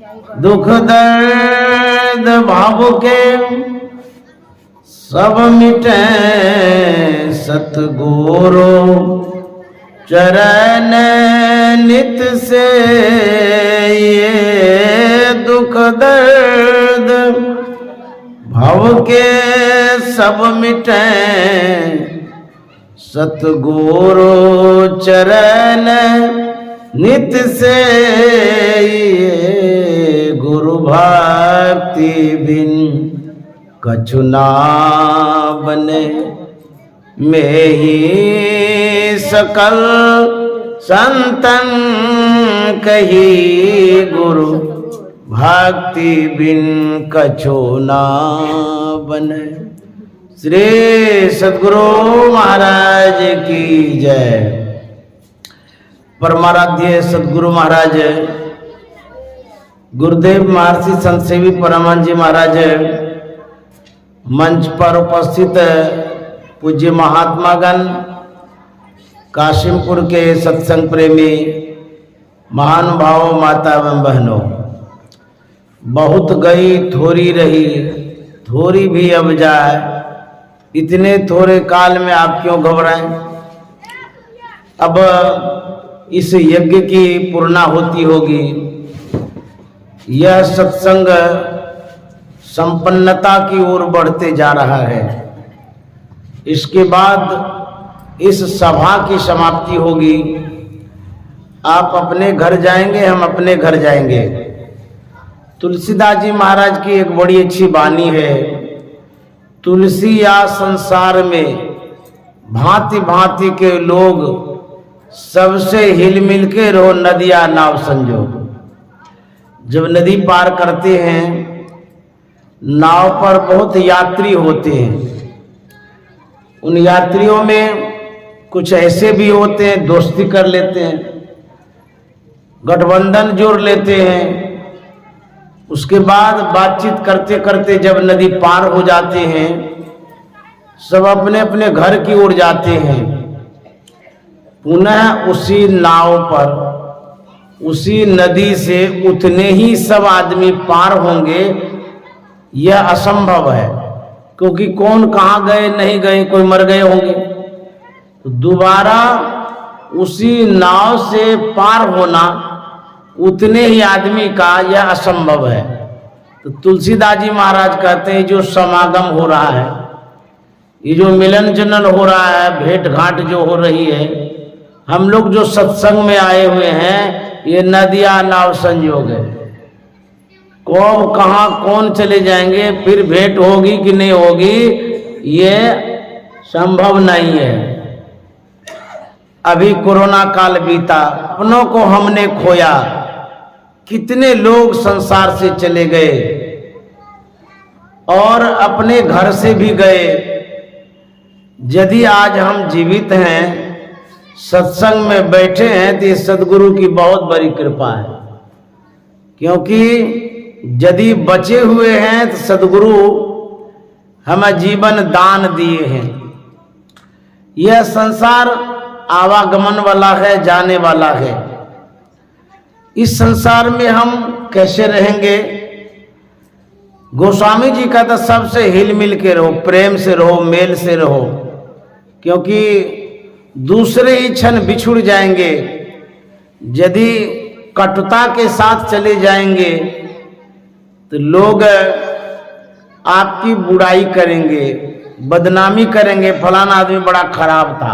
दुख दर्द भाव के सब मिटे सतगुरु चरण नित से। ये दुख दर्द भाव के सब मिटे सतगुरु चरण नित से। ये गुरु भक्ति बिन कछु ना बने में ही सकल संतन कही। गुरु भक्ति बिन कछु ना बने। श्री सद्गुरु महाराज की जय। परमाराध्य सद्गुरु महाराज गुरुदेव महर्षि संत सेवी परमानंद जी महाराज, मंच पर उपस्थित पूज्य महात्मागण, काशिमपुर के सत्संग प्रेमी महानुभावों, माता एवं बहनों, बहुत गई थोड़ी रही, थोड़ी भी अब जाए। इतने थोड़े काल में आप क्यों घबराएं। अब इस यज्ञ की पूर्णाहुति होगी। यह सत्संग संपन्नता की ओर बढ़ते जा रहा है। इसके बाद इस सभा की समाप्ति होगी। आप अपने घर जाएंगे, हम अपने घर जाएंगे। तुलसीदास जी महाराज की एक बड़ी अच्छी वाणी है, तुलसी या संसार में भांति भांति के लोग, सबसे हिल मिल के रहो नदिया नाव संजोग। जब नदी पार करते हैं, नाव पर बहुत यात्री होते हैं। उन यात्रियों में कुछ ऐसे भी होते हैं दोस्ती कर लेते हैं, गठबंधन जोड़ लेते हैं। उसके बाद बातचीत करते करते जब नदी पार हो जाते हैं, सब अपने अपने घर की ओर जाते हैं। पुनः उसी नाव पर, उसी नदी से उतने ही सब आदमी पार होंगे, यह असंभव है। क्योंकि कौन कहाँ गए नहीं गए, कोई मर गए होंगे। तो दोबारा उसी नाव से पार होना उतने ही आदमी का, यह असंभव है। तो तुलसीदास जी महाराज कहते हैं, जो समागम हो रहा है, ये जो मिलन जनन हो रहा है, भेंट घाट जो हो रही है, हम लोग जो सत्संग में आए हुए हैं, ये नदिया नाव संयोग है। कौन कहाँ कौन चले जाएंगे, फिर भेंट होगी कि नहीं होगी, ये संभव नहीं है। अभी कोरोना काल बीता, अपनों को हमने खोया, कितने लोग संसार से चले गए और अपने घर से भी गए। यदि आज हम जीवित हैं, सत्संग में बैठे हैं, तो ये सद्गुरु की बहुत बड़ी कृपा है। क्योंकि यदि बचे हुए हैं तो सद्गुरु हमें जीवन दान दिए हैं। यह संसार आवागमन वाला है, जाने वाला है। इस संसार में हम कैसे रहेंगे। गोस्वामी जी कहता सबसे हिल मिल के रहो, प्रेम से रहो, मेल से रहो। क्योंकि दूसरे ही क्षण बिछुड़ जाएंगे। यदि कटुता के साथ चले जाएंगे तो लोग आपकी बुराई करेंगे, बदनामी करेंगे, फलाना आदमी बड़ा खराब था।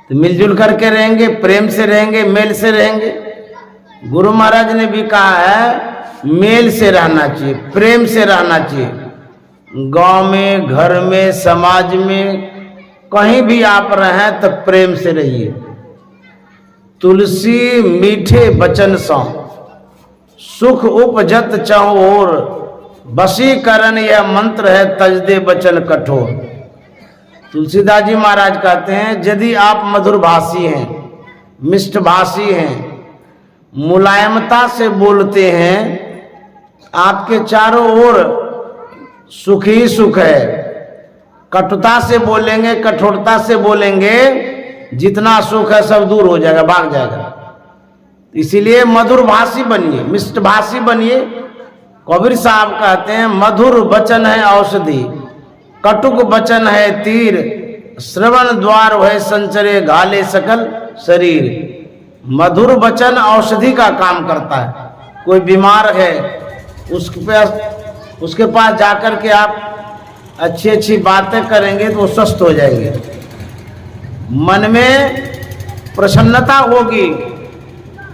तो मिलजुल करके रहेंगे, प्रेम से रहेंगे, मेल से रहेंगे। गुरु महाराज ने भी कहा है मेल से रहना चाहिए, प्रेम से रहना चाहिए। गांव में, घर में, समाज में, कहीं भी आप रहें तो प्रेम से रहिए। तुलसी मीठे बचन सौ सुख उपजत चाहो और वशीकरण, यह मंत्र है तज दे बचन कठोर। तुलसीदास जी महाराज कहते हैं, यदि आप मधुरभाषी हैं, मिष्टभाषी हैं, मुलायमता से बोलते हैं, आपके चारों ओर सुख ही सुख है। कटुता से बोलेंगे, कठोरता से बोलेंगे, जितना सुख है सब दूर हो जाएगा, भाग जाएगा। इसीलिए मधुर भाषी बनिए, मिष्ट भाषी बनिए। कबीर साहब कहते हैं मधुर वचन है औषधि, कटुक वचन है तीर, श्रवण द्वार है संचरे घाले सकल शरीर। मधुर वचन औषधि का काम करता है। कोई बीमार है उसके पास जाकर के आप अच्छी अच्छी बातें करेंगे तो वो स्वस्थ हो जाएंगे, मन में प्रसन्नता होगी।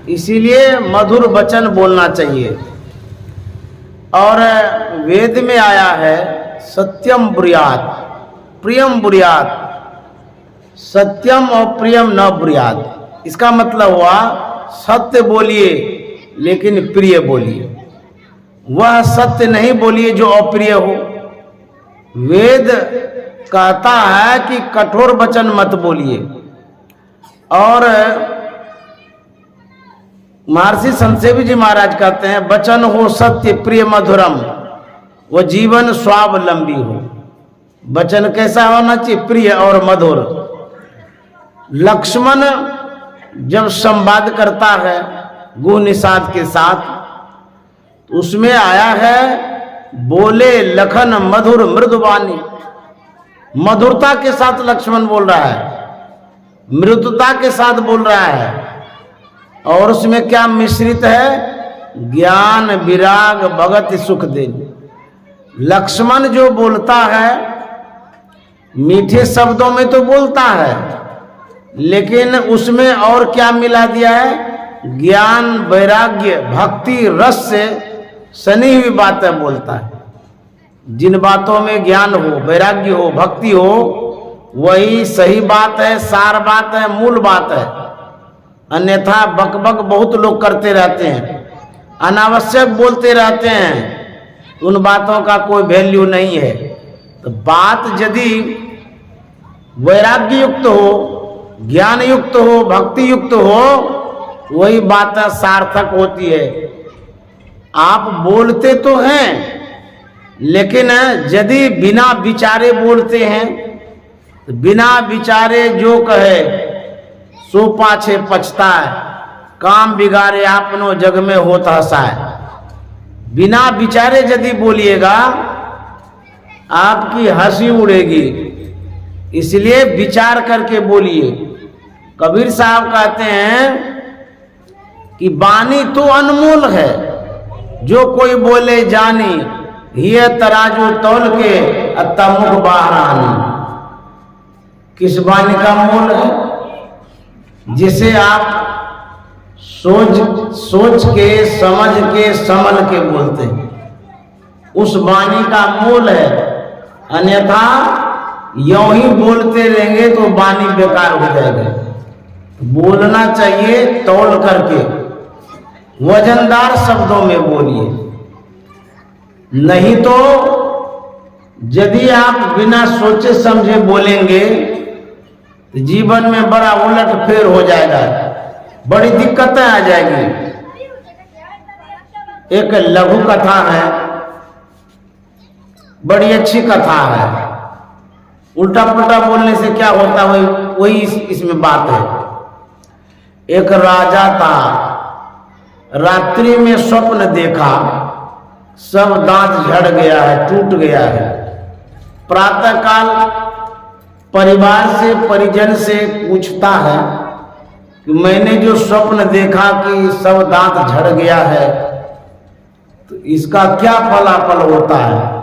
इसीलिए मधुर वचन बोलना चाहिए। और वेद में आया है सत्यम ब्रूयात प्रियम ब्रूयात, सत्यम और प्रियम न ब्रूयात। इसका मतलब हुआ सत्य बोलिए लेकिन प्रिय बोलिए, वह सत्य नहीं बोलिए जो अप्रिय हो। वेद कहता है कि कठोर वचन मत बोलिए। और महर्षि संतसेवी जी महाराज कहते हैं वचन हो सत्य प्रिय मधुरम, वो जीवन स्वावलंबी हो। वचन कैसा होना चाहिए? प्रिय और मधुर। लक्ष्मण जब संवाद करता है गुह निषाद के साथ, तो उसमें आया है बोले लखन मधुर मृदुवाणी। मधुरता के साथ लक्ष्मण बोल रहा है, मृदुता के साथ बोल रहा है। और उसमें क्या मिश्रित है? ज्ञान विराग भगत सुख देन। लक्ष्मण जो बोलता है मीठे शब्दों में तो बोलता है, लेकिन उसमें और क्या मिला दिया है? ज्ञान वैराग्य भक्ति रस से सनी हुई बातें बोलता है। जिन बातों में ज्ञान हो, वैराग्य हो, भक्ति हो, वही सही बात है, सार बात है, मूल बात है। अन्यथा बकबक बहुत लोग करते रहते हैं, अनावश्यक बोलते रहते हैं, उन बातों का कोई वैल्यू नहीं है। तो बात यदि वैराग्य युक्त हो, ज्ञान युक्त हो, भक्ति युक्त हो, वही बात सार्थक होती है। आप बोलते तो हैं, लेकिन यदि बिना विचारे बोलते हैं तो बिना विचारे जो कहे सो पाछे पछताए, काम बिगाड़े आपनो जग में होत हसाए। बिना विचारे यदि बोलिएगा आपकी हंसी उड़ेगी। इसलिए विचार करके बोलिए। कबीर साहब कहते हैं कि वाणी तो अनमोल है, जो कोई बोले जानी, हिय तराजू तौल के अत्ता मुख बाहर आनी। किस वाणी का मोल है? जिसे आप सोच के समझ के संभल के बोलते हैं, उस वाणी का मोल है। अन्यथा यूं ही बोलते रहेंगे तो वाणी बेकार हो जाएगी। बोलना चाहिए तौल करके, वजनदार शब्दों में बोलिए। नहीं तो यदि आप बिना सोचे समझे बोलेंगे तो जीवन में बड़ा उलट फेर हो जाएगा, बड़ी दिक्कतें आ जाएगी। एक लघु कथा है, बड़ी अच्छी कथा है। उल्टा पुल्टा बोलने से क्या होता है वही इसमें बात है। एक राजा था, रात्रि में स्वप्न देखा, सब दांत झड़ गया है, टूट गया है। प्रातः काल परिवार से परिजन से पूछता है कि मैंने जो स्वप्न देखा कि सब दांत झड़ गया है, तो इसका क्या फलाफल होता है?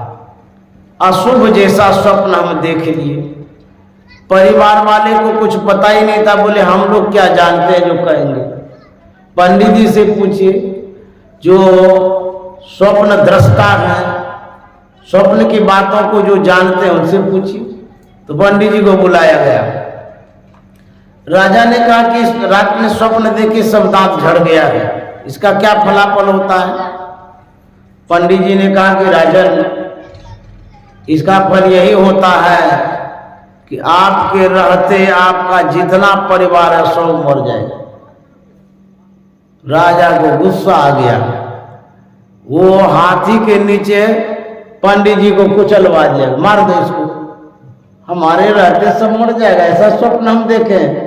अशुभ जैसा स्वप्न हम देख लिए। परिवार वाले को कुछ पता ही नहीं था, बोले हम लोग क्या जानते हैं जो कहेंगे। पंडित जी से पूछिए, जो स्वप्न दृष्टा है, स्वप्न की बातों को जो जानते हैं उनसे पूछिए। तो पंडित जी को बुलाया गया। राजा ने कहा कि रात में स्वप्न देखे सब दांत झड़ गया है, इसका क्या फलाफल होता है? पंडित जी ने कहा कि राजन, इसका फल यही होता है कि आपके रहते आपका जितना परिवार है सब मर जाएगा। राजा को गुस्सा आ गया, वो हाथी के नीचे पंडित जी को कुचलवा दिया, मार दो इसको, हमारे रहते सब मर जाएगा, ऐसा स्वप्न हम देखें,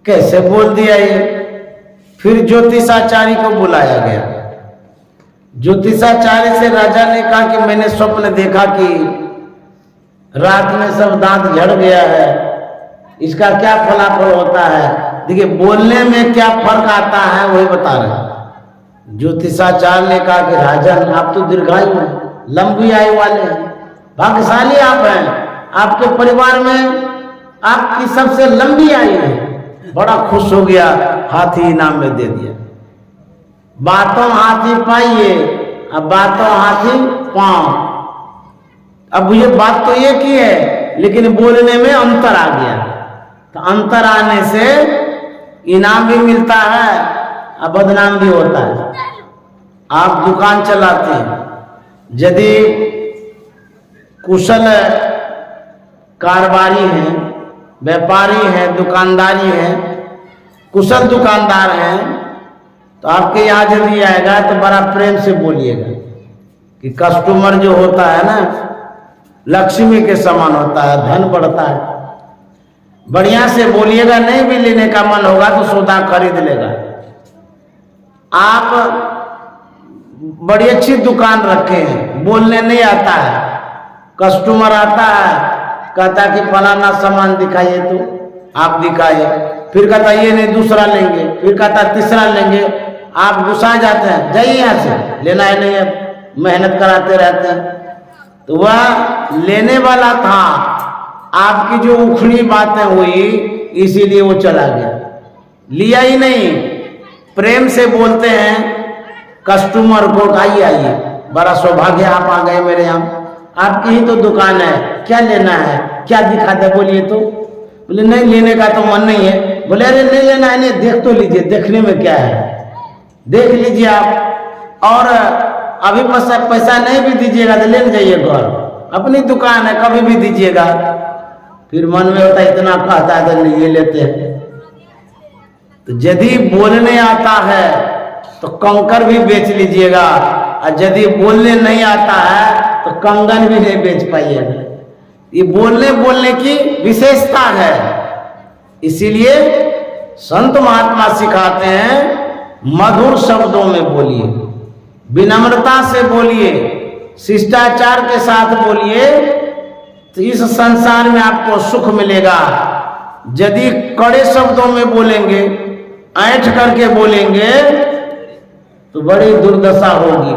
कैसे बोल दिया ये। फिर ज्योतिषाचार्य को बुलाया गया। ज्योतिषाचार्य से राजा ने कहा कि मैंने स्वप्न देखा कि रात में सब दांत झड़ गया है, इसका क्या फलाफल होता है? देखिए बोलने में क्या फर्क आता है वही बता रहे। ज्योतिषाचार्य ने कहा कि राजन आप तो दीर्घायु हैं, लंबी आयु वाले हैं, भाग्यशाली आप हैं, आपके परिवार में आपकी सबसे लंबी आयु है। बड़ा खुश हो गया, हाथी इनाम में दे दिया। बातों हाथी पाइए, अब बातों हाथी पांव। अब ये बात तो एक ही है, लेकिन बोलने में अंतर आ गया। तो अंतर आने से इनाम भी मिलता है और बदनाम भी होता है। आप दुकान चलाते हैं, यदि कुशल कारोबारी हैं, व्यापारी हैं, दुकानदारी हैं, कुशल दुकानदार हैं, तो आपके यहाँ यदि आएगा तो बड़ा प्रेम से बोलिएगा कि कस्टमर जो होता है ना लक्ष्मी के समान होता है, धन बढ़ता है। बढ़िया से बोलिएगा, नहीं भी लेने का मन होगा तो सौदा खरीद लेगा। आप बड़ी अच्छी दुकान रखे हैं, बोलने नहीं आता है, कस्टमर आता है कहता कि फलाना सामान दिखाइए, तो आप दिखाइए, फिर कहता ये नहीं दूसरा लेंगे, फिर कहता तीसरा लेंगे, आप गुस्सा जाते हैं, जाइए यहाँ से, लेना है नहीं है, मेहनत कराते रहते हैं। तो वह लेने वाला था, आपकी जो उखड़ी बातें हुई इसीलिए वो चला गया, लिया ही नहीं। प्रेम से बोलते हैं कस्टमर को, आइए आइए, बड़ा सौभाग्य आप आ गए मेरे यहाँ, आपकी ही तो दुकान है, क्या लेना है, क्या दिखाते बोलिए। तो बोले नहीं लेने का तो मन नहीं है। बोले अरे नहीं लेना है, नहीं देख तो लीजिए, देखने में क्या है, देख लीजिए आप, और अभी पैसा नहीं भी दीजिएगा तो ले जाइए घर, अपनी दुकान है, कभी भी दीजिएगा। फिर मन में होता है इतना कहता है तो नहीं ये लेते हैं। तो यदि बोलने आता है तो कंकर भी बेच लीजिएगा, और यदि बोलने नहीं आता है तो कंगन भी नहीं बेच पाइएगा। ये बोलने की विशेषता है। इसीलिए संत महात्मा सिखाते हैं मधुर शब्दों में बोलिए, विनम्रता से बोलिए, शिष्टाचार के साथ बोलिए, तो इस संसार में आपको सुख मिलेगा। यदि कड़े शब्दों में बोलेंगे, ऐंठ करके बोलेंगे तो बड़ी दुर्दशा होगी।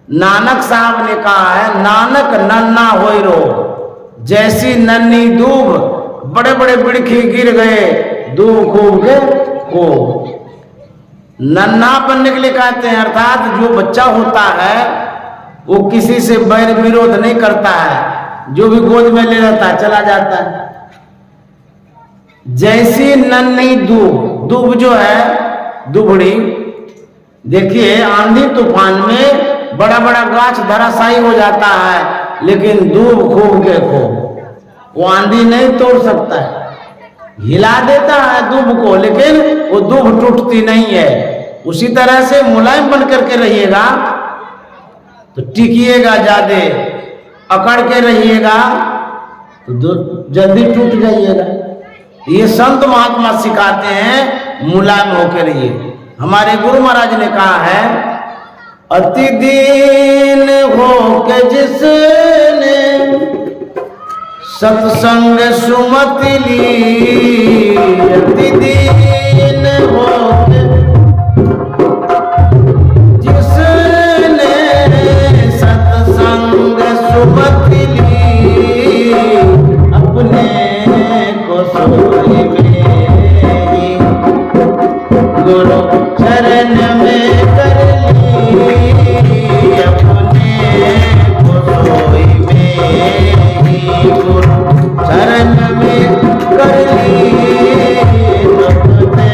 नानक साहब ने कहा है, नानक नन्ना होई रो, जैसी नन्ही दूब, बड़े बड़े बिड़खी गिर गए, दूब खूब के खूब। नन्हा बनने के लिए कहते हैं, अर्थात जो बच्चा होता है वो किसी से बैर विरोध नहीं करता है, जो भी गोद में ले लेता है चला जाता है। जैसी नन्ही दूब, दूब जो है दुबड़ी, देखिए आंधी तूफान में बड़ा बड़ा गाछ धराशायी हो जाता है, लेकिन दूब खूब के खूब, वो आंधी नहीं तोड़ सकता है, हिला देता है दूब को, लेकिन वो दूब टूटती नहीं है। उसी तरह से मुलायम बन करके रहिएगा तो टिकिएगा, ज्यादा अकड़ के रहिएगा तो जल्दी टूट जाइएगा। ये संत महात्मा सिखाते हैं मुलायम होकर रहिए। हमारे गुरु महाराज ने कहा है, अति दीन हो के जिसने सत्संग सुमति ली, अति दीन हो के जिसने सत्संग सुमति ली, अपने को सोई में गुरु चरण में कर ली, अपने को सोई में गुरु चरण में कर ली, अपने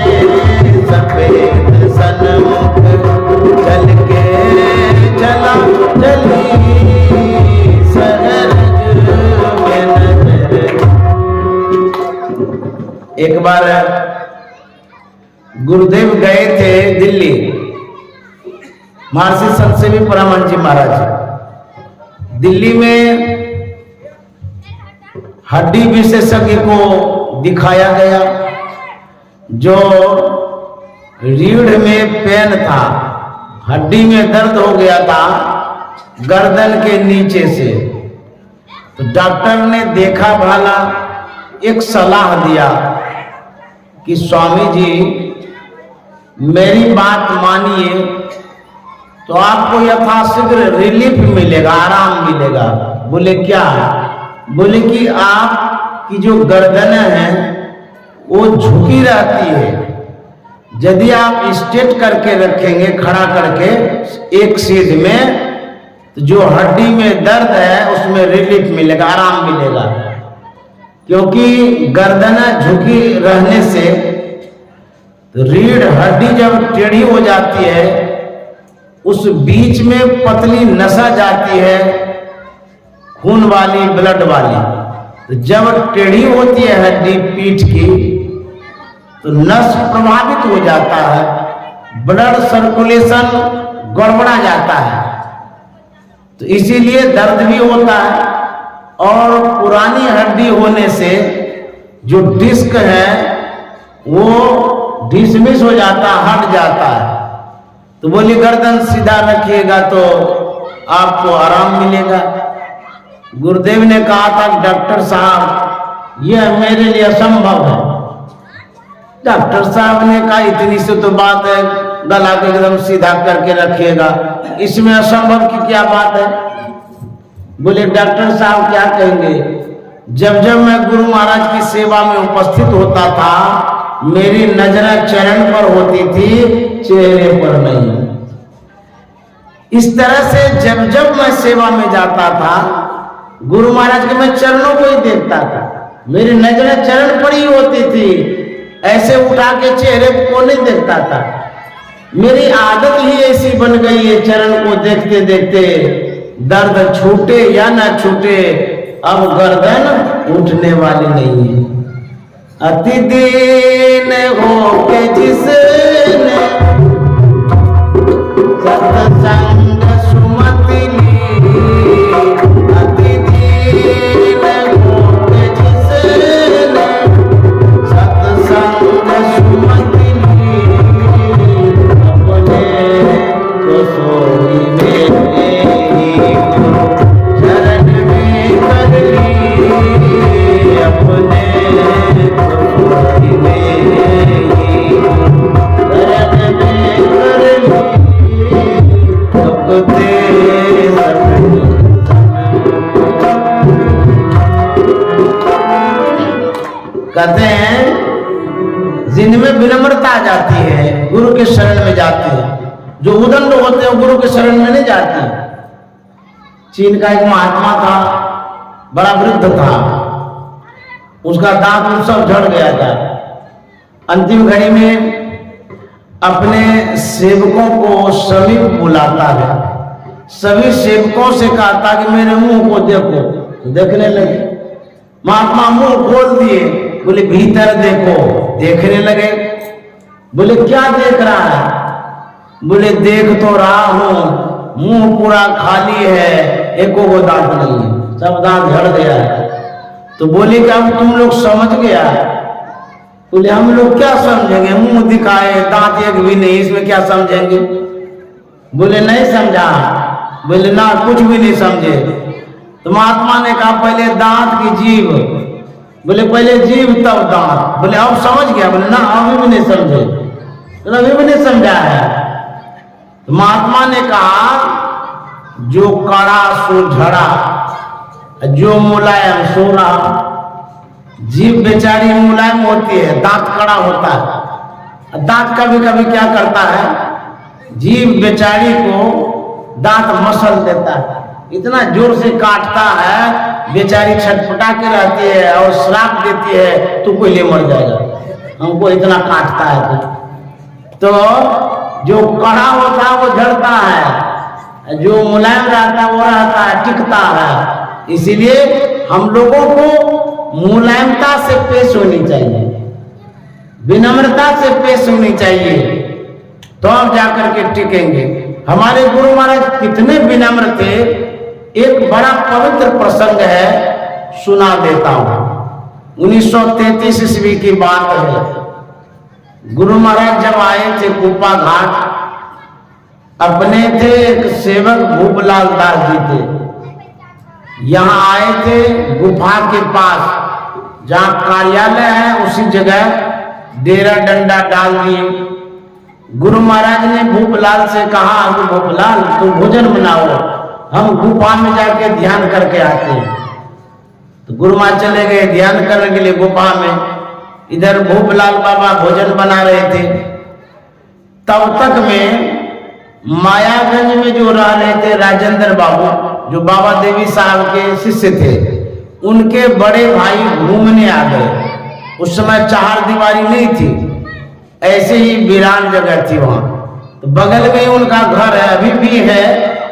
सफेद सन्मुख चल के चला चली, सरज में नजर। एक बार गुरुदेव गए थे दिल्ली, महर्षि संत सेवी परमानंद जी महाराज। दिल्ली में हड्डी विशेषज्ञ को दिखाया गया, जो रीढ़ में पेन था, हड्डी में दर्द हो गया था गर्दन के नीचे से। तो डॉक्टर ने देखा भाला, एक सलाह दिया कि स्वामी जी मेरी बात मानिए तो आपको यथाशीघ्र रिलीफ मिलेगा, आराम मिलेगा। बोले क्या? बोले कि आपकी जो गर्दन है वो झुकी रहती है, यदि आप स्ट्रेट करके रखेंगे, खड़ा करके एक सीध में, तो जो हड्डी में दर्द है उसमें रिलीफ मिलेगा, आराम मिलेगा। क्योंकि गर्दन झुकी रहने से रीढ़ हड्डी जब टेढ़ी हो जाती है, उस बीच में पतली नसा जाती है, खून वाली, ब्लड वाली। तो जब टेढ़ी होती है हड्डी पीठ की, तो नस प्रभावित हो जाता है, ब्लड सर्कुलेशन गड़बड़ा जाता है, तो इसीलिए दर्द भी होता है। और पुरानी हड्डी होने से जो डिस्क है वो डिसमिस हो जाता, हट जाता है। तो बोली गर्दन सीधा रखिएगा तो आपको आराम मिलेगा। गुरुदेव ने कहा था डॉक्टर साहब यह मेरे लिए असंभव है। डॉक्टर साहब ने कहा इतनी सी तो बात है, गला के एकदम सीधा करके रखिएगा, इसमें असंभव की क्या बात है? बोले डॉक्टर साहब क्या कहेंगे, जब जब मैं गुरु महाराज की सेवा में उपस्थित होता था, मेरी नजर चरण पर होती थी, चेहरे पर नहीं। इस तरह से जब जब मैं सेवा में जाता था, गुरु महाराज के मैं चरणों को ही देखता था, मेरी नजर चरण पर ही होती थी, ऐसे उठा के चेहरे को नहीं देखता था। मेरी आदत ही ऐसी बन गई है, चरण को देखते देखते दर्द छूटे या ना छूटे, अब गर्दन उठने वाली नहीं है। अति दीन हो के जिसने सत्संग सुमति ली, अति दीन हो के जिसने सत्संग सुमति ली, अपने को सोई में शरण में कर ली, अपने कहते हैं जिनमें विनम्रता आ जाती है, गुरु के शरण में जाती है। जो उदंड होते हैं गुरु के शरण में नहीं जाते। चीन का एक महात्मा था, बड़ा वृद्ध था, उसका दांत सब झड़ गया था। अंतिम घड़ी में अपने सेवकों को समीप बुलाता है, सभी सेवकों से कहता कि मेरे मुंह को देखो। देखने लगे, महात्मा मुंह खोल दिए, बोले भीतर देखो। देखने लगे, बोले क्या देख रहा है? बोले देख तो रहा हूं, मुंह पूरा खाली है, एको को दांत नहीं है, सब दांत झड़ गया है। तो बोले कि अब तुम लोग समझ गया? बोले हम लोग क्या समझेंगे, मुंह दिखाए दांत एक भी नहीं, इसमें क्या समझेंगे? बोले नहीं समझा। बोले ना कुछ भी नहीं समझे। तो महात्मा ने कहा पहले दांत की जीभ। बोले पहले जीभ तब दांत। बोले अब समझ गया? बोले ना अभी भी नहीं समझे। तो अभी भी नहीं समझा है। तो महात्मा ने कहा जो कड़ा सो झड़ा, जो मुलायम सोना। जीभ बेचारी मुलायम होती है, दांत कड़ा होता है। दांत कभी कभी क्या करता है, जीभ बेचारी को दांत मसल देता है, इतना जोर से काटता है, बेचारी छटपटा के रहती है और श्राप देती है तू कोई ले मर जाएगा, हमको इतना काटता है। तो जो कड़ा होता है वो झड़ता है, जो मुलायम रहता है वो रहता है, टिकता है। इसीलिए हम लोगों को मुलायमता से पेश होनी चाहिए, विनम्रता से पेश होनी चाहिए, तो हम जाकर के टिकेंगे। हमारे गुरु महाराज कितने विनम्र थे। एक बड़ा पवित्र प्रसंग है, सुना देता हूं। 1933 ईस्वी की बात है। गुरु महाराज जब आए थे कुप्पा घाट, अपने थे एक सेवक भूपलाल दास जी थे, यहाँ आए थे गुफा के पास जहाँ कार्यालय है उसी जगह डेरा डंडा डाल दिए। गुरु महाराज ने भूपलाल से कहा कि भूपलाल तुम भोजन बनाओ, हम गुफा में जाके ध्यान करके आते हैं। तो गुरु महाराज चले गए ध्यान करने के लिए गुफा में। इधर भूपलाल बाबा भोजन बना रहे थे। तब तक में मायागंज में जो रह रहे थे राजेंद्र बाबू, जो बाबा देवी साहब के शिष्य थे, उनके बड़े भाई घूमने आ गए। उस समय चार दीवारी नहीं थी, ऐसे ही वीरान जगह थी वहां। तो बगल में उनका घर है, अभी भी है,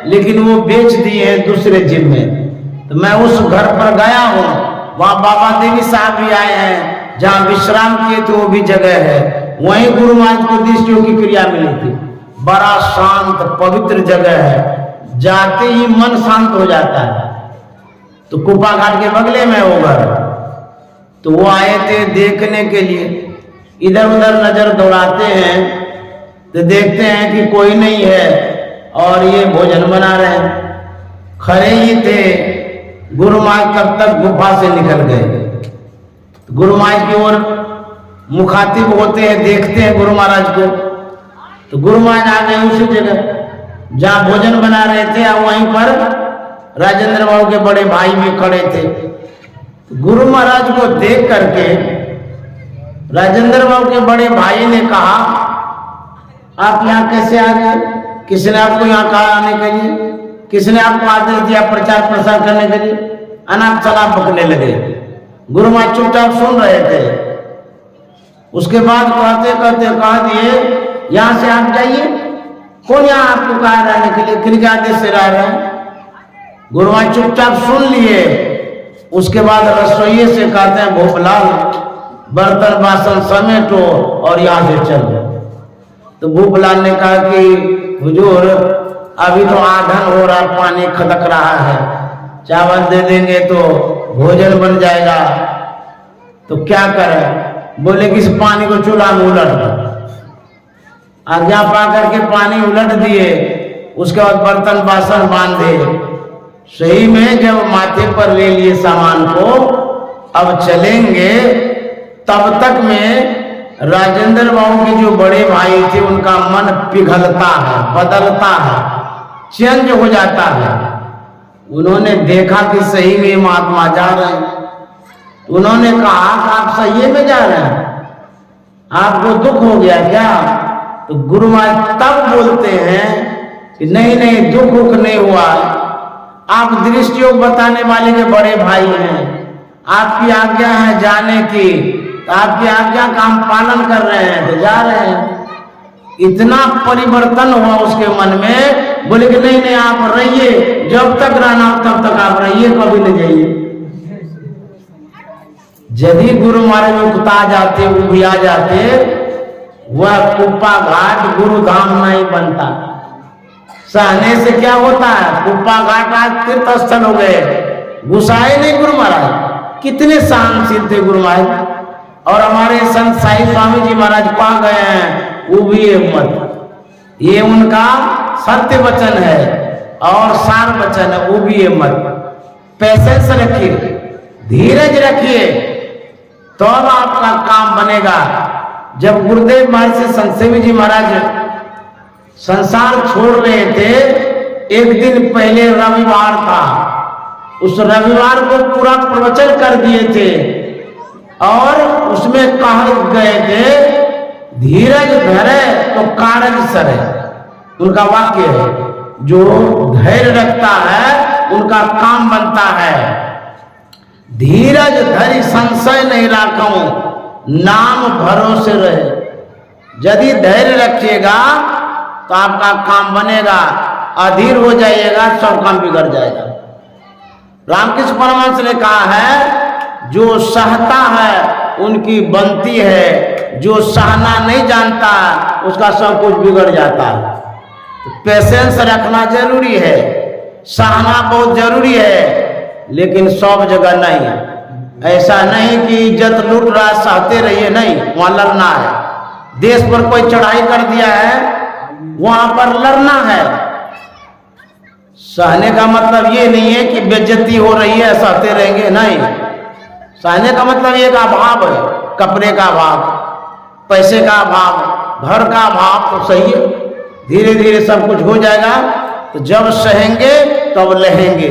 लेकिन वो बेच दिए हैं दूसरे जिम में। तो मैं उस घर पर गया हूँ, वहाँ बाबा देवी साहब भी आए हैं, जहाँ विश्राम किए थे वो भी जगह है। वहीं गुरु महाराज को दृष्टियों की क्रिया मिली थी। बड़ा शांत पवित्र जगह है, जाते ही मन शांत हो जाता है। तो कुप्पा घाट के बगले में वो घर। तो वो आए थे देखने के लिए, इधर उधर नजर दौड़ाते हैं तो देखते हैं कि कोई नहीं है और ये भोजन बना रहे हैं। खड़े ही थे, गुरु महाराज तब तक गुफा से निकल गए। गुरु महाराज की ओर मुखातिब होते हैं, देखते हैं गुरु महाराज को। तो गुरु महाराज आ गए उसी जगह जहाँ भोजन बना रहे थे, वहीं पर राजेंद्र बाबू के बड़े भाई भी खड़े थे। तो गुरु महाराज को देख करके राजेंद्र बाबू के बड़े भाई ने कहा, आप यहाँ कैसे आ गए? किसने आपको यहाँ कहा आने के लिए? किसने आपको आदेश दिया प्रचार प्रसार करने के लिए? अनाप शनाप बकने लगे। गुरु महाराज चुपचाप सुन रहे थे। उसके बाद कहते कहते कह दिए, यहाँ से आप जाइए। कौन यहाँ आपको कहा रहने के लिए? किनके आदेश से रह रहे हैं? गुरु महाराज चुपचाप सुन लिए। उसके बाद रसोइये से कहते हैं, भूपलाल बर्तन बासन समेटो और यहाँ से चलो। तो भूपलाल ने कहा कि हुजूर अभी तो आधन हो रहा, पानी खदक रहा है, चावल दे देंगे तो भोजन बन जाएगा, तो क्या करें? बोले कि इस पानी को चूल्हा में उलट दो। आज्ञा पा करके पानी उलट दिए। उसके बाद बर्तन बासन बांधे। सही में जब माथे पर ले लिए सामान को, अब चलेंगे, तब तक में राजेंद्र बाबू के जो बड़े भाई थे उनका मन पिघलता है, बदलता है, चेंज हो जाता है। उन्होंने देखा कि सही में महात्मा जा रहे हैं। उन्होंने कहा कि आप सही में जा रहे हैं, आपको दुख हो गया क्या? तो गुरु महाराज तब बोलते हैं कि नहीं नहीं, दुख उख नहीं हुआ, आप दृष्टियोग बताने वाले के बड़े भाई हैं, आपकी आज्ञा है जाने की, तो आपकी आज्ञा का हम पालन कर रहे हैं तो जा रहे हैं। इतना परिवर्तन हुआ उसके मन में। बोले कि नहीं नहीं, आप रहिए, जब तक रहना तब तक आप रहिए, कभी नहीं जाइए। यदि गुरु महाराज उकता जाते, उबिया जाते, वह कुप्पा घाट गुरु धाम नहीं बनता। सहने से क्या होता है? कुप्पा घाट आज तीर्थ स्थल हो गए, घुसाए नहीं गुरु महाराज। कितने सहनशील थे गुरु महाराज। और हमारे संत साई स्वामी जी महाराज कहाँ गए हैं? वो भी हिम्मत, ये उनका सत्य वचन है और सार वचन है, वो भी हिम्मत। पैसेंस रखिए, धीरज रखिए, तो अब आपका काम बनेगा। जब गुरुदेव महाराज से संत सेवी जी महाराज संसार छोड़ रहे थे, एक दिन पहले रविवार था, उस रविवार को पूरा प्रवचन कर दिए थे और उसमें कहा गए थे, धीरज धरे तो कारज सरे। उनका वाक्य है, जो धैर्य रखता है उनका काम बनता है। धीरज धरि संशय नहीं राखूं, नाम भरोसे रहे। यदि धैर्य रखिएगा तो आपका काम बनेगा, अधीर हो जाइएगा सब काम बिगड़ जाएगा। रामकृष्ण परमहंस ने कहा है, जो सहता है उनकी बनती है, जो सहना नहीं जानता उसका सब कुछ बिगड़ जाता है। तो पेशेंस रखना जरूरी है, सहना बहुत जरूरी है, लेकिन सब जगह नहीं। ऐसा नहीं कि इज्जत लूट रहा सहते रहिए, नहीं, वहां लड़ना है। देश पर कोई चढ़ाई कर दिया है, वहां पर लड़ना है। सहने का मतलब ये नहीं है कि बेइज्जती हो रही है सहते रहेंगे, नहीं। सहने का मतलब एक अभाव है, कपड़े का अभाव, पैसे का अभाव, घर का अभाव, तो सही है, धीरे धीरे सब कुछ हो जाएगा। तो जब सहेंगे तब लहेंगे,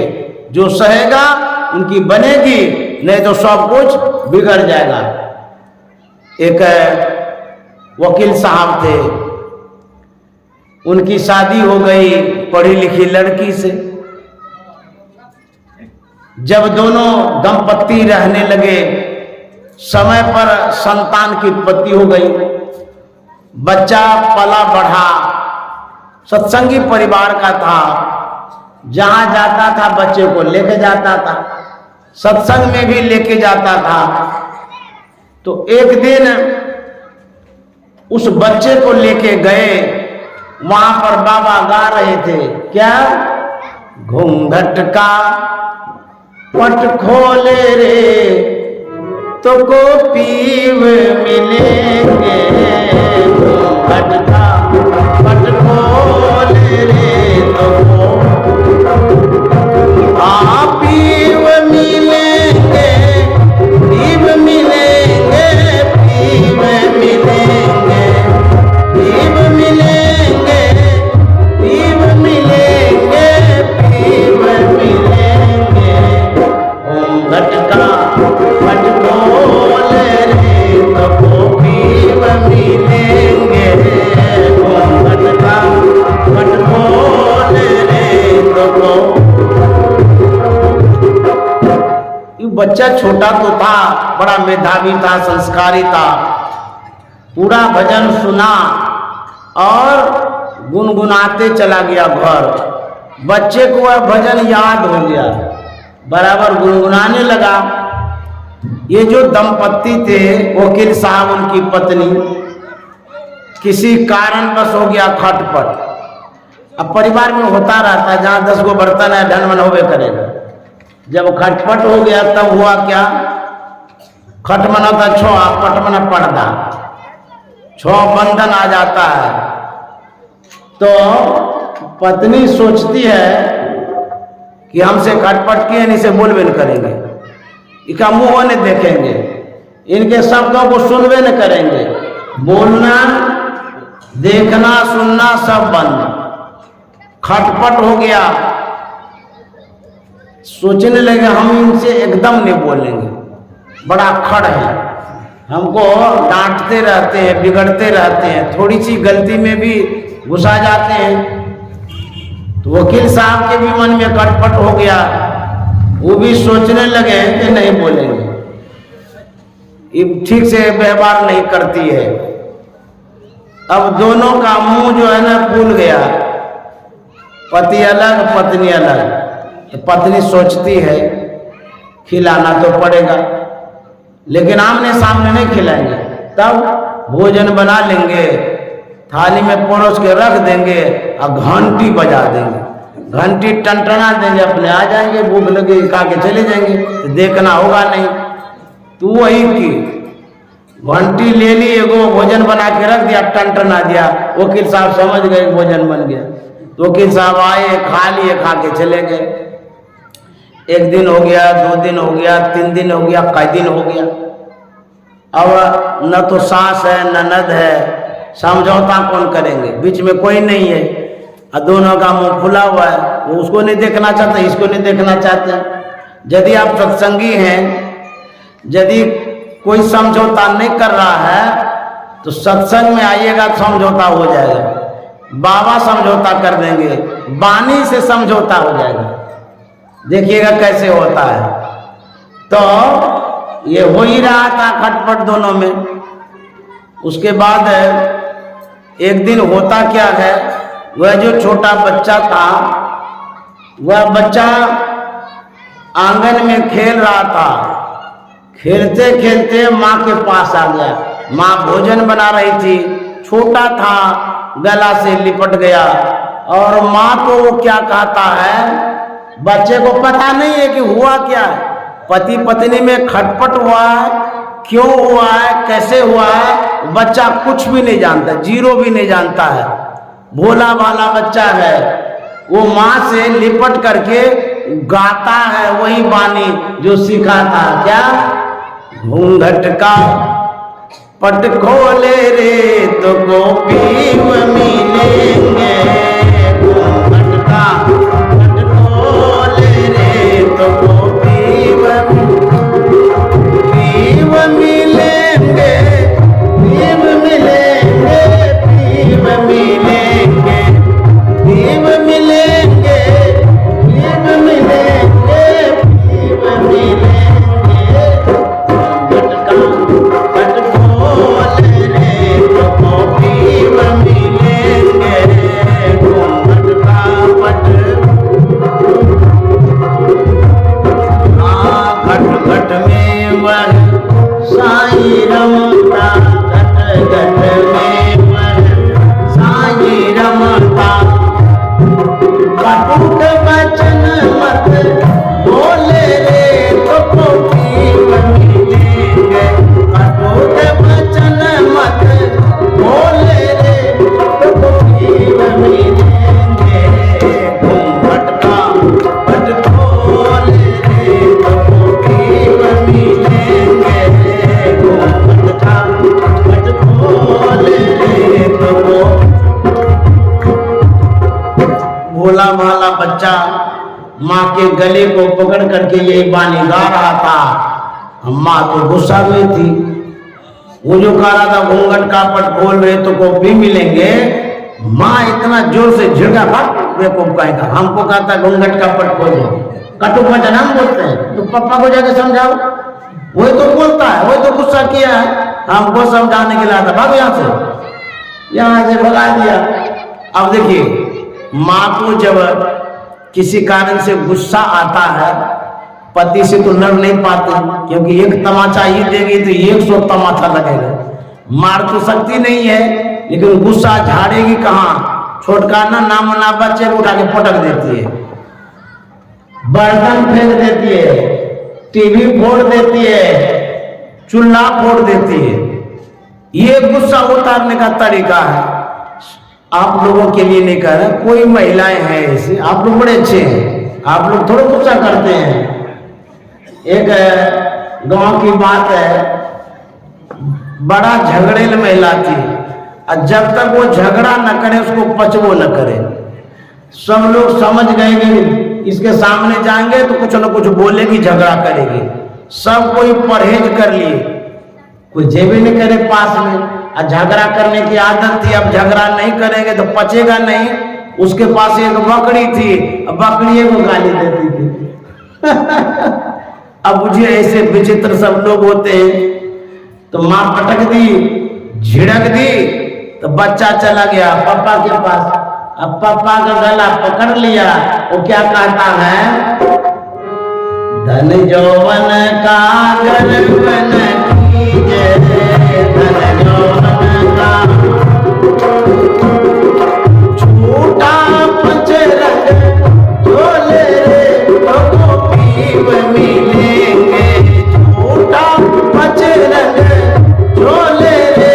जो सहेगा उनकी बनेगी, नहीं तो सब कुछ बिगड़ जाएगा। एक वकील साहब थे, उनकी शादी हो गई पढ़ी लिखी लड़की से। जब दोनों दंपत्ति रहने लगे, समय पर संतान की उत्पत्ति हो गई, बच्चा पला बढ़ा, सत्संगी परिवार का था, जहां जाता था बच्चे को लेके जाता था, सत्संग में भी लेके जाता था। तो एक दिन उस बच्चे को लेके गए, वहां पर बाबा गा रहे थे, क्या? घूंघट का पट खोले रे तो को पीव मिलेंगे, घूंघट का पट खोले रे तो को पीव मिलेंगे, पीव मिलेंगे, पीव मिलेंगे, पीव मिलेंगे, पीव मिलेंगे, पीव मिलेंगे। घूंघट का पट खोले रे तो पीव मिलेंगे, घूंघट का पट खोले रे तो। बच्चा छोटा तो था, बड़ा मेधावी था, संस्कारी था, पूरा भजन सुना और गुनगुनाते चला गया घर। बच्चे को वह भजन याद हो गया, बराबर गुनगुनाने लगा। ये जो दंपत्ति थे, वकील साहब उनकी पत्नी, किसी कारणवश हो गया खटपट। अब परिवार में होता रहता है, जहां 10 गो बर्तन है ढनमन होवे करेगा। जब खटपट हो गया तब हुआ क्या? खटमना था छोआ, पटमना पर्दा, छो बंधन आ जाता है। तो पत्नी सोचती है कि हमसे खटपट किए नहीं से बोलबे न करेंगे, इनका मुंह न देखेंगे, इनके शब्दों को सुनबे न करेंगे, बोलना देखना सुनना सब बंद। खटपट हो गया, सोचने लगे हम इनसे एकदम नहीं बोलेंगे, बड़ा खड़ है, हमको डांटते रहते हैं, बिगड़ते रहते हैं, थोड़ी सी गलती में भी घुसा जाते हैं। तो वकील साहब के भी मन में खटपट हो गया, वो भी सोचने लगे कि नहीं बोलेंगे, ये ठीक से व्यवहार नहीं करती है। अब दोनों का मुंह जो है ना फूल गया, पति अलग पत्नी अलग। पत्नी सोचती है खिलाना तो पड़ेगा, लेकिन आमने सामने नहीं खिलाएंगे, तब भोजन बना लेंगे, थाली में परोस के रख देंगे और घंटी बजा देंगे, घंटी टनटना देंगे, अपने आ जाएंगे, भूख लगे खा के चले जाएंगे, तो देखना होगा नहीं। तो वही की घंटी ले ली, एगो भोजन बना के रख दिया, टनटना दिया, वकील साहब समझ गए भोजन बन गया। तो वकील साहब आए, खा लिए, खा के चले गए। एक दिन हो गया, 2 दिन हो गया, 3 दिन हो गया, कई दिन हो गया। अब न तो सास है न ननद है, समझौता कौन करेंगे, बीच में कोई नहीं है, और दोनों का मुंह खुला हुआ है, वो उसको नहीं देखना चाहते, इसको नहीं देखना चाहते। यदि आप सत्संगी हैं, यदि कोई समझौता नहीं कर रहा है तो सत्संग में आइएगा, समझौता हो जाएगा। बाबा समझौता कर देंगे, वाणी से समझौता हो जाएगा, देखिएगा कैसे होता है। तो ये हो ही रहा था खटपट दोनों में। उसके बाद एक दिन होता क्या है, वह जो छोटा बच्चा था, वह बच्चा आंगन में खेल रहा था, खेलते खेलते माँ के पास आ गया। माँ भोजन बना रही थी, छोटा था, गला से लिपट गया, और माँ को वो क्या कहता है, बच्चे को पता नहीं है कि हुआ क्या है, पति पत्नी में खटपट हुआ है, क्यों हुआ है, कैसे हुआ है, बच्चा कुछ भी नहीं जानता, जीरो भी नहीं जानता है। भोला भाला बच्चा है, वो माँ से लिपट करके गाता है वही बानी जो सीखा था। क्या? घूंघट का पट खोले रे तो गोपी मिलेंगे, घूंघट का पट खोले रे तो गोपी मिलेंगे, पीव मिलेंगे, पीव मिलेंगे, पीव मिलेंगे, पीव मिलेंगे, पीव मिलेंगे। पट खोले रे तो पीव मिलेंगे, घूंघट का पट घट घट में वह साई रमता, घट घट में वह साई रमता। कटुक वचन मत बोले रे तो पीव मिलेंगे, कटुक वचन मत बोले रे तो पीव मिलेंगे, घूंघट का पट खोले रे तो पीव मिलेंगे, घूंघट का पट खोले रे तो। भोला भाला बच्चा माँ के गले को पकड़ करके यही बानी गा रहा था। माँ तो गुस्सा में थी, वो जो कह रहा था घूंघट का पट खोल रहे तो गोपी मिलेंगे, माँ इतना जोर से झिड़का, भाग बेवकूफ कहेगा, हमको कहता घूंघट का पट खोलो, कटुक वचन हम बोलते हैं, तो पापा को जाके समझाओ। वही तो बोलता है, वही तो गुस्सा किया है, हमको समझाने के लिए आता, भाग यहाँ से भगा दिया। अब देखिए, माँ को जब किसी कारण से गुस्सा आता है, पति से तो लड़ नहीं पाते, क्योंकि एक तमाचा ही देगी तो 100 तमाचा लगेगा। मार तो सकती नहीं है, लेकिन गुस्सा झाड़ेगी कहाँ? छोटकाना नाम ना बच्चे को उठा के पटक देती है, बर्तन फेंक देती है, टीवी फोड़ देती है, चूल्हा फोड़ देती है। ये गुस्सा उतारने का तरीका है। आप लोगों के लिए नहीं कह रहे, कोई महिलाएं हैं ऐसे, आप लोग बड़े अच्छे हैं, आप लोग थोड़ा गुस्सा करते हैं। एक गांव की बात है, बड़ा झगड़ेल महिला थी, और जब तक वो झगड़ा न करे उसको पचवो न करे। सब लोग समझ गए कि इसके सामने जाएंगे तो कुछ न कुछ बोलेगी, झगड़ा करेगी। सब कोई परहेज कर लिए, कोई जेबी नहीं करे पास में, और झगड़ा करने की आदत थी। अब झगड़ा नहीं करेंगे तो पचेगा नहीं। उसके पास एक बकरी थी, बकरी को गाली देती थी। अब मुझे ऐसे विचित्र सब लोग होते हैं। तो माँ पटक दी, झिड़क दी, तो बच्चा चला गया पापा के पास। अब पापा का गला पकड़ लिया, वो क्या कहता है? धन जौवन का गर्वन कीजे, धन जौवन का झूठा पचरंग झोले रे तो पीव मिलेंगे, झूठा पचरंग झोले रे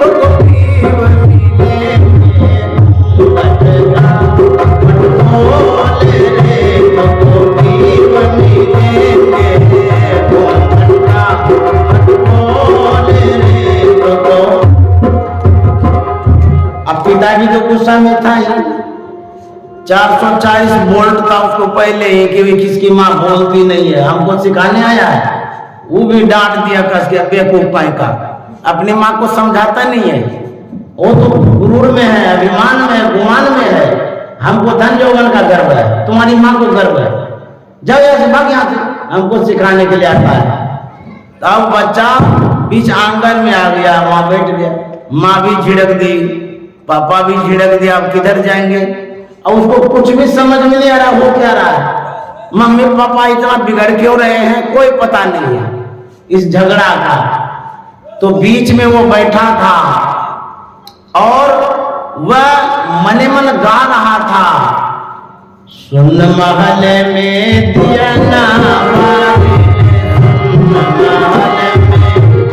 तो पीव मिलेंगे, घूंघट का पट खोले रे तो पीव मिलेंगे, घूंघट का पट खोले रे तो। अब पिताजी तो गुस्सा में था ही, 440 वोल्ट था उसको पहले ही कि किसकी माँ बोलती नहीं है, हमको सिखाने आया है। वो भी डांट दिया कस के, बेवकूफ का, अपनी माँ को समझाता नहीं है। वो तो गुरूर में है, अभिमान में है, गुमान में है। हमको धन जौवन का गर्व है, तुम्हारी माँ को गर्व है, जाओ यहाँ से, भाग यहाँ से, हमको सिखाने के लिए आता है। तब बच्चा बीच आंगन में आ गया, वहां बैठ गया। माँ भी झिड़क दी, पापा भी झिड़क दिया, अब किधर जाएंगे? और उसको कुछ भी समझ में नहीं आ रहा हो क्या रहा है। मम्मी पापा इतना बिगड़ क्यों रहे हैं, कोई पता नहीं है इस झगड़ा का। तो बीच में वो बैठा था और वह मने मन गा रहा था, सुन महल में दिया ना बारे, सुन महल में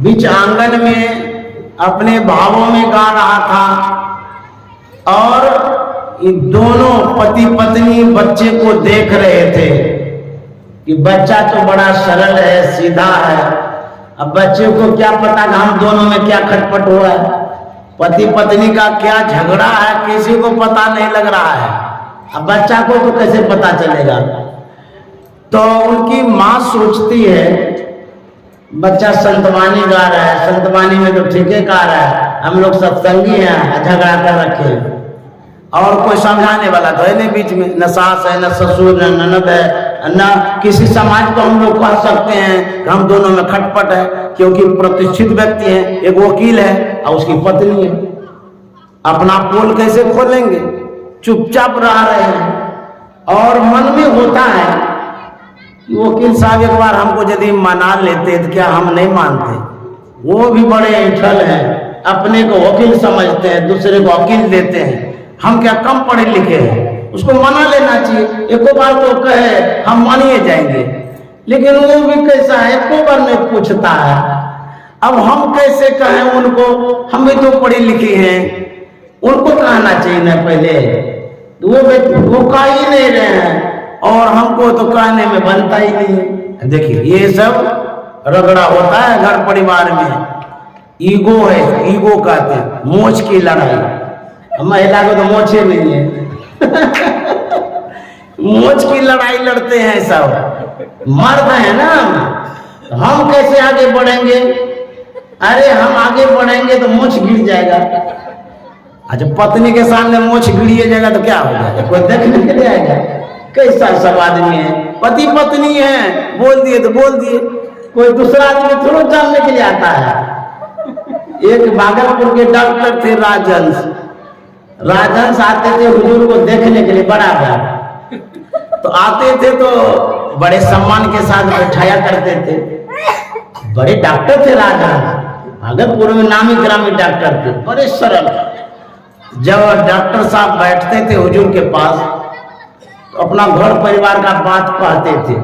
बीच आंगन में अपने भावों में गा रहा था और ये दोनों पति पत्नी बच्चे को देख रहे थे कि बच्चा तो बड़ा सरल है, सीधा है। अब बच्चे को क्या पता कि हम दोनों में क्या खटपट हो रहा है, पति पत्नी का क्या झगड़ा है, किसी को पता नहीं लग रहा है। अब बच्चा को तो कैसे पता चलेगा। तो उनकी माँ सोचती है बच्चा संतवानी गा रहा है, संतवानी में तो ठीके गा रहा है, हम लोग सत्संगी हैं, झगड़ा कर रखे हैं। और कोई समझाने वाला तो है नहीं बीच में, न सास है, न ससुर, न ननद है, न किसी समाज को हम लोग कह सकते हैं कि हम दोनों में खटपट है, क्योंकि प्रतिष्ठित व्यक्ति है, एक वकील है और उसकी पत्नी है। अपना पोल कैसे खोलेंगे, चुपचाप रह रहे हैं। और मन में होता है कि वकील साहब एक बार हमको यदि मना लेते तो क्या हम नहीं मानते। वो भी बड़े ऐठल हैं, अपने को वकील समझते हैं, दूसरे को वकील देते हैं। हम क्या कम पढ़े लिखे हैं, उसको मना लेना चाहिए। एको बार तो कहे हम मानिए जाएंगे, लेकिन वो भी कैसा है, एको बार नहीं पूछता है। अब हम कैसे कहें उनको, हम भी तो पढ़े लिखे हैं, उनको कहना चाहिए ना पहले। वो कह ही नहीं रहे हैं और हमको तो कहने में बनता ही नहीं है। देखिए ये सब रगड़ा होता है घर परिवार में। ईगो है, ईगो कहते हैं, मोच की लड़ाई। महिला को तो मोछे नहीं है मोच की लड़ाई लड़ते हैं सब। मर्द है ना, हम कैसे आगे बढ़ेंगे। अरे हम आगे बढ़ेंगे तो मोछ गिर जाएगा। अच्छा पत्नी के सामने मोछ गिरिए जाएगा तो क्या हो जाएगा, कोई देखने के लिए आएगा। कैसा सब आदमी है, पति पत्नी है, बोल दिए तो बोल दिए, कोई दूसरा आदमी थोड़ा जानने के लिए आता है। एक भागलपुर के डॉक्टर थे राजहंस आते थे हुजूर को देखने के लिए बराबर। तो आते थे तो बड़े सम्मान के साथ बैठाया करते थे। बड़े डॉक्टर थे राजहंस, भागलपुर में नामी ग्रामी डॉक्टर थे, बड़े सरल। जब डॉक्टर साहब बैठते थे हुजूर के पास तो अपना घर परिवार का बात कहते थे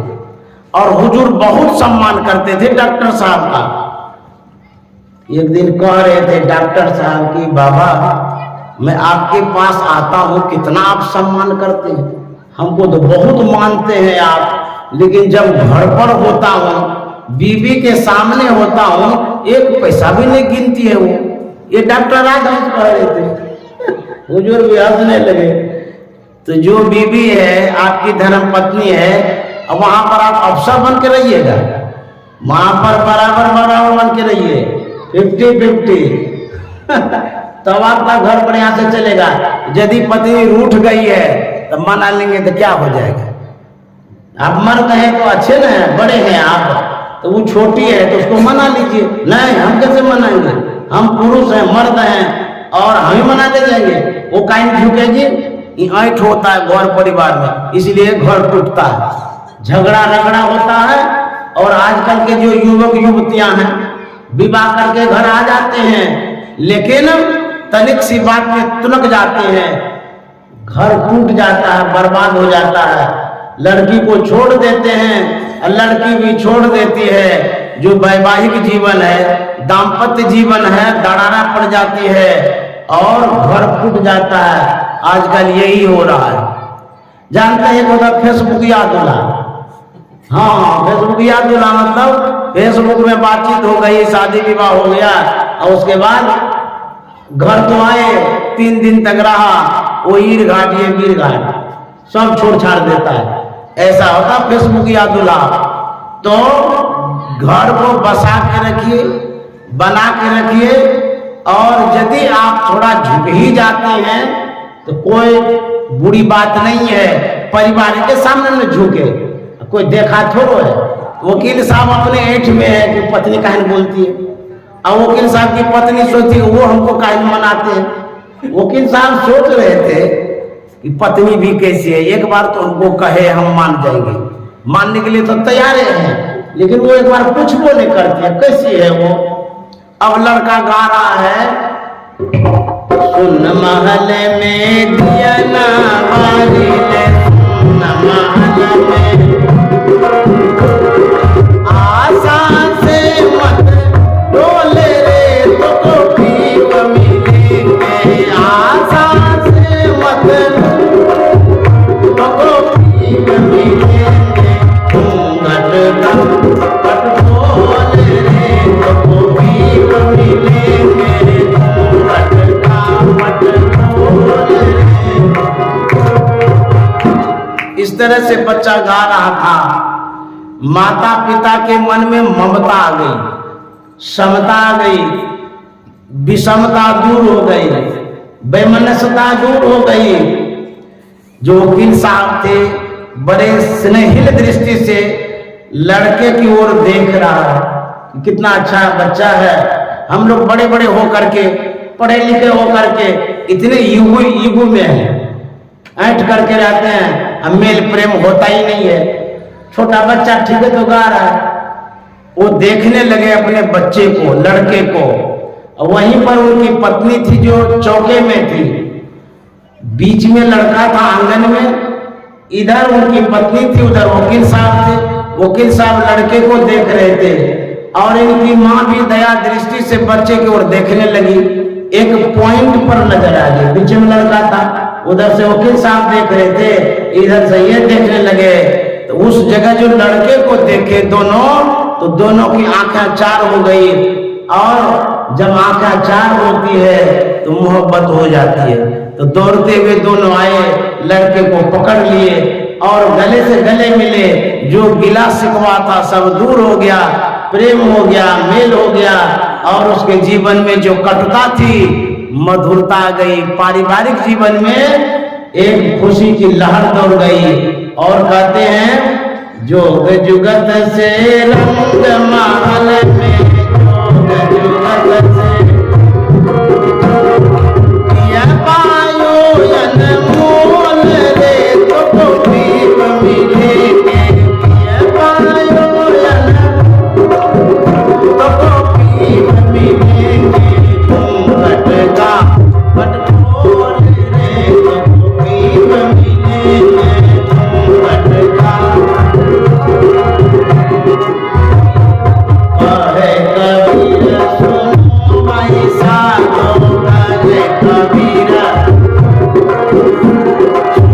और हुजूर बहुत सम्मान करते थे डॉक्टर साहब का। एक दिन कह रहे थे डॉक्टर साहब कि बाबा मैं आपके पास आता हूँ, कितना आप सम्मान करते हैं, हमको तो बहुत मानते हैं आप, लेकिन जब घर पर होता हूँ, बीवी के सामने होता हूँ, एक पैसा भी नहीं गिनती है वो। ये डॉक्टर राजहंस कह रहे थे। हुजूर भी हंसने लगे। तो जो बीवी है आपकी धर्म पत्नी है, वहां पर आप अफसर बन के रहिएगा, वहां पर बराबर बराबर बन के रहिए, 50-50 तब आपका घर बढ़िया से चलेगा। यदि पत्नी रूठ गई है तो मना लेंगे तो क्या हो जाएगा। आप मर्द हैं तो अच्छे न हैं, बड़े हैं आप, तो वो छोटी है तो उसको मना लीजिए। नहीं हम कैसे मनाएंगे, हम पुरुष हैं, मर्द हैं और हम ही मना ले जाएंगे। वो काइन झुकेगी, ऐठ होता है घर परिवार में, इसलिए घर टूटता है, झगड़ा रगड़ा होता है। और आजकल के जो युवक युवतियां हैं विवाह करके घर आ जाते हैं, लेकिन तनिक सी बात में तुनक जाते हैं, घर टूट जाता है, बर्बाद हो जाता है। लड़की को छोड़ देते हैं और लड़की भी छोड़ देती है। जो वैवाहिक जीवन है, दाम्पत्य जीवन है, दरारा पड़ जाती है और घर फूट जाता है। आजकल यही हो रहा है। जानते हैं होता फेसबुक या दूल्हा। हाँ फेसबुक या दूल्हा मतलब फेसबुक में बातचीत हो गई, शादी विवाह हो गया और उसके बाद घर तो आए, 3 दिन तक रहा, वो ईर घाट ये वीर घाट सब छोड़ छाड़ देता है। ऐसा होता फेसबुक या दूल्हा। तो घर को बसा के रखिए, बना के रखिए, और यदि आप थोड़ा झुक ही जाते हैं तो कोई बुरी बात नहीं है। परिवार के सामने न झुके, कोई देखा थोड़ो है। वकील साहब अपने ऐठ में है कि पत्नी काहे बोलती है, और वकील साहब की पत्नी सोचती है वो हमको काहे मनाते हैं। वकील साहब सोच रहे थे कि पत्नी भी कैसी है, एक बार तो हमको कहे हम मान जाएंगे, मानने के लिए तो तैयार हैं, लेकिन वो एक बार पूछबो नहीं करती है कैसी है वो। अब लड़का गा रहा है, सुन महल में दिया ना बारी ले, सुन महल में आशा से मत इस तरह से बच्चा गा रहा था। माता पिता के मन में ममता आ गई, समता आ गई, विषमता दूर हो गई, वैमनस्यता दूर हो गई। जो वकील साहब थे बड़े स्नेहिल दृष्टि से लड़के की ओर देख रहा है, कितना अच्छा बच्चा है। हम लोग बड़े बड़े होकर के, पढ़े लिखे होकर के इतने ईगो में है, ऐंठ करके रहते हैं, अब मेल प्रेम होता ही नहीं है। छोटा बच्चा ठीक है तो गा रहा है, वो देखने लगे अपने बच्चे को, लड़के को। वहीं पर उनकी पत्नी थी जो चौके में थी, बीच में लड़का था आंगन में, इधर उनकी पत्नी थी, उधर वकील साहब थे। वकील साहब लड़के को देख रहे थे और इनकी माँ भी दया दृष्टि से बच्चे की ओर देखने लगी। एक पॉइंट पर नजर आ गई, बीच में लड़का था, उधर से वकील साहब देख रहे थे, इधर से ये देखने लगे। तो उस जगह जो लड़के को देखे दोनों, तो दोनों की आंखें चार हो गई। और जब आंखें चार होती है तो मोहब्बत हो जाती है। तो दौड़ते हुए दोनों आए, लड़के को पकड़ लिए और गले से गले मिले। जो गिला शिकवा था सब दूर हो गया, प्रेम हो गया, मेल हो गया और उसके जीवन में जो कटुता थी मधुरता आ गई। पारिवारिक जीवन में एक खुशी की लहर दौड़ गई। और कहते हैं जोग जुगत से रंग महल में, जोग जुगत से यह पायो अनमोल रे तो दीप मिलेंगे, यह पायो अनमोल तो दीप मिलेंगे। तुम भटका भटकोर रे तो दीप मिलेंगे, तुम भटका। कहे कबीर सुनो भाई साधो, कहे कबीर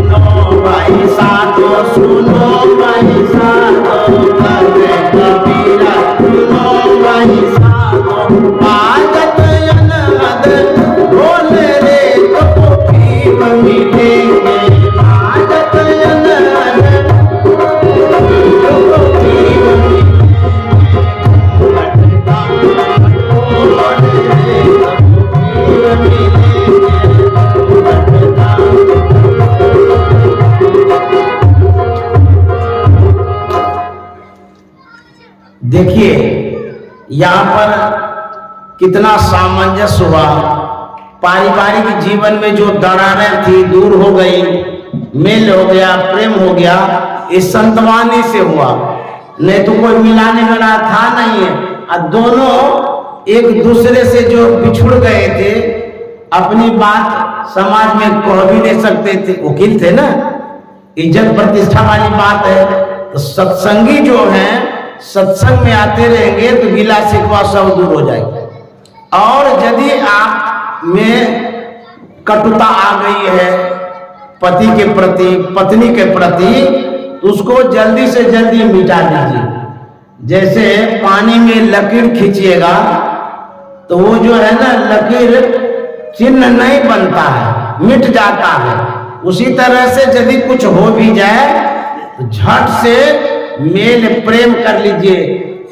सुनो भाई साधो, सुनो भाई साधो, कहे कबीर सुनो भाई साधो। आगत अनहद बोल रे तो पीप मिलेंगे, आगत अनहद तो पीप मिलेंगे। भटका भटकोर रे तो पीप मिलेंगे, भटका। देखिए यहाँ पर कितना सामंजस्य हुआ। पारिवारिक जीवन में जो दरारें थी दूर हो गई, मेल हो गया, प्रेम हो गया, इस संतवानी से हुआ, नहीं तो कोई मिलाने वाला था नहीं है। और दोनों एक दूसरे से जो बिछुड़ गए थे, अपनी बात समाज में कह भी नहीं सकते थे, वकील थे ना, इज्जत प्रतिष्ठा वाली बात है। तो सत्संगी जो हैं सत्संग में आते रहेंगे तो गिला शिकवा सब दूर हो जाएगा। और यदि आप में कटुता आ गई है पति के प्रति, पत्नी के प्रति, तो उसको जल्दी से जल्दी मिटा दीजिए। जैसे पानी में लकीर खींचिएगा तो वो जो है ना लकीर चिन्ह नहीं बनता है, मिट जाता है। उसी तरह से यदि कुछ हो भी जाए तो झट से मेल प्रेम कर लीजिए,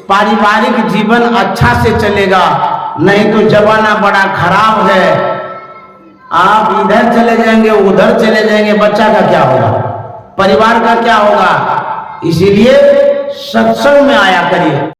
पारिवारिक जीवन अच्छा से चलेगा। नहीं तो जमाना बड़ा खराब है, आप इधर चले जाएंगे उधर चले जाएंगे, बच्चा का क्या होगा, परिवार का क्या होगा। इसीलिए सत्संग में आया करिए।